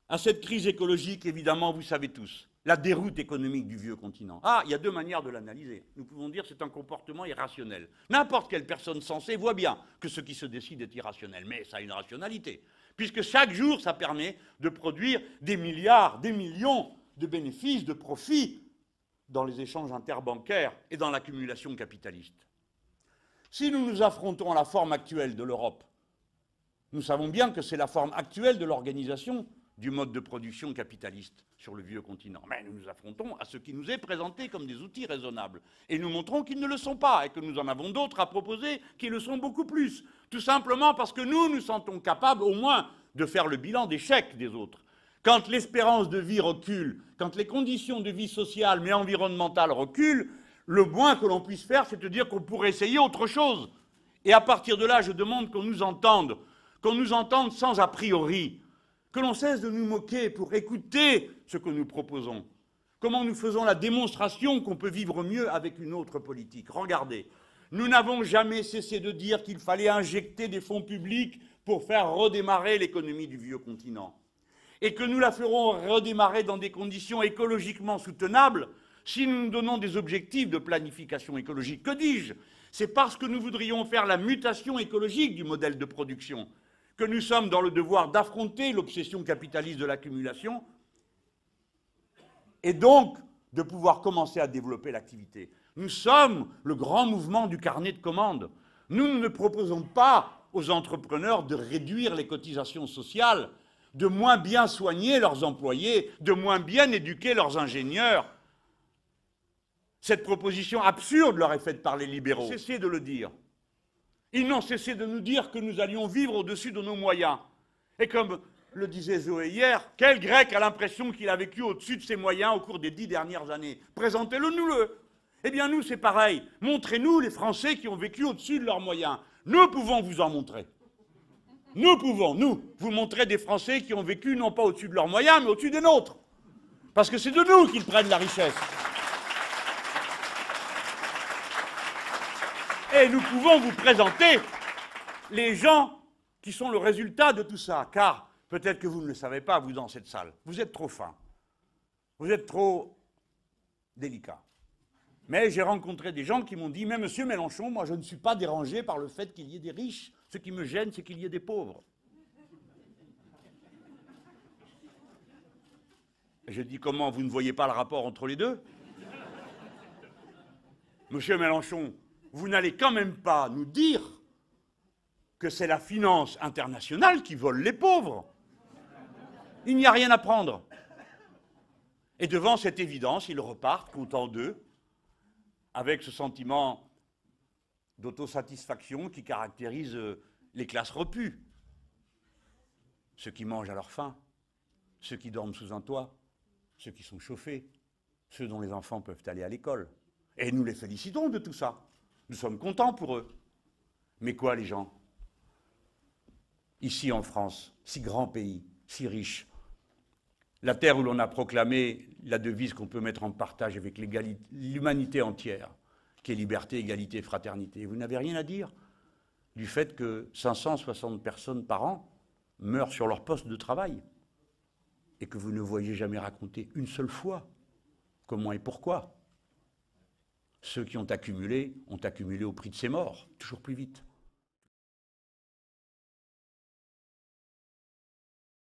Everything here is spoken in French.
à cette crise écologique, évidemment, vous savez tous, la déroute économique du vieux continent. Ah, il y a deux manières de l'analyser. Nous pouvons dire que c'est un comportement irrationnel. N'importe quelle personne sensée voit bien que ce qui se décide est irrationnel, mais ça a une rationalité, puisque chaque jour, ça permet de produire des milliards, des millions de bénéfices, de profits dans les échanges interbancaires et dans l'accumulation capitaliste. Si nous nous affrontons à la forme actuelle de l'Europe, nous savons bien que c'est la forme actuelle de l'organisation du mode de production capitaliste sur le vieux continent. Mais nous nous affrontons à ce qui nous est présenté comme des outils raisonnables. Et nous montrons qu'ils ne le sont pas, et que nous en avons d'autres à proposer qui le sont beaucoup plus. Tout simplement parce que nous nous sentons capables, au moins, de faire le bilan d'échec des autres. Quand l'espérance de vie recule, quand les conditions de vie sociales mais environnementales reculent, le moins que l'on puisse faire, c'est de dire qu'on pourrait essayer autre chose. Et à partir de là, je demande qu'on nous entende sans a priori, que l'on cesse de nous moquer pour écouter ce que nous proposons. Comment nous faisons la démonstration qu'on peut vivre mieux avec une autre politique. Regardez, nous n'avons jamais cessé de dire qu'il fallait injecter des fonds publics pour faire redémarrer l'économie du vieux continent. Et que nous la ferons redémarrer dans des conditions écologiquement soutenables si nous nous donnons des objectifs de planification écologique. Que dis-je? C'est parce que nous voudrions faire la mutation écologique du modèle de production que nous sommes dans le devoir d'affronter l'obsession capitaliste de l'accumulation et donc de pouvoir commencer à développer l'activité. Nous sommes le grand mouvement du carnet de commandes. Nous ne proposons pas aux entrepreneurs de réduire les cotisations sociales, de moins bien soigner leurs employés, de moins bien éduquer leurs ingénieurs. Cette proposition absurde leur est faite par les libéraux. Cessez de le dire. Ils n'ont cessé de nous dire que nous allions vivre au-dessus de nos moyens. Et comme le disait Zoé hier, quel Grec a l'impression qu'il a vécu au-dessus de ses moyens au cours des 10 dernières années? Présentez-le-nous-le. Eh bien nous, c'est pareil. Montrez-nous les Français qui ont vécu au-dessus de leurs moyens. Nous pouvons vous en montrer. Nous pouvons, nous, vous montrer des Français qui ont vécu non pas au-dessus de leurs moyens, mais au-dessus des nôtres. Parce que c'est de nous qu'ils prennent la richesse. Et nous pouvons vous présenter les gens qui sont le résultat de tout ça. Car, peut-être que vous ne le savez pas, vous, dans cette salle, vous êtes trop fin. Vous êtes trop délicat. Mais j'ai rencontré des gens qui m'ont dit « Mais monsieur Mélenchon, moi je ne suis pas dérangé par le fait qu'il y ait des riches. Ce qui me gêne, c'est qu'il y ait des pauvres. » Et je dis « Comment, vous ne voyez pas le rapport entre les deux? Monsieur Mélenchon, vous n'allez quand même pas nous dire que c'est la finance internationale qui vole les pauvres. Il n'y a rien à prendre. » Et devant cette évidence, ils repartent, contents d'eux, avec ce sentiment d'autosatisfaction qui caractérise les classes repues. Ceux qui mangent à leur faim, ceux qui dorment sous un toit, ceux qui sont chauffés, ceux dont les enfants peuvent aller à l'école. Et nous les félicitons de tout ça. Nous sommes contents pour eux. Mais quoi, les gens? Ici en France, si grand pays, si riche, la terre où l'on a proclamé la devise qu'on peut mettre en partage avec l'humanité entière, qui est liberté, égalité, fraternité. Vous n'avez rien à dire du fait que 560 personnes par an meurent sur leur poste de travail et que vous ne voyez jamais raconter une seule fois comment et pourquoi. Ceux qui ont accumulé au prix de ces morts, toujours plus vite.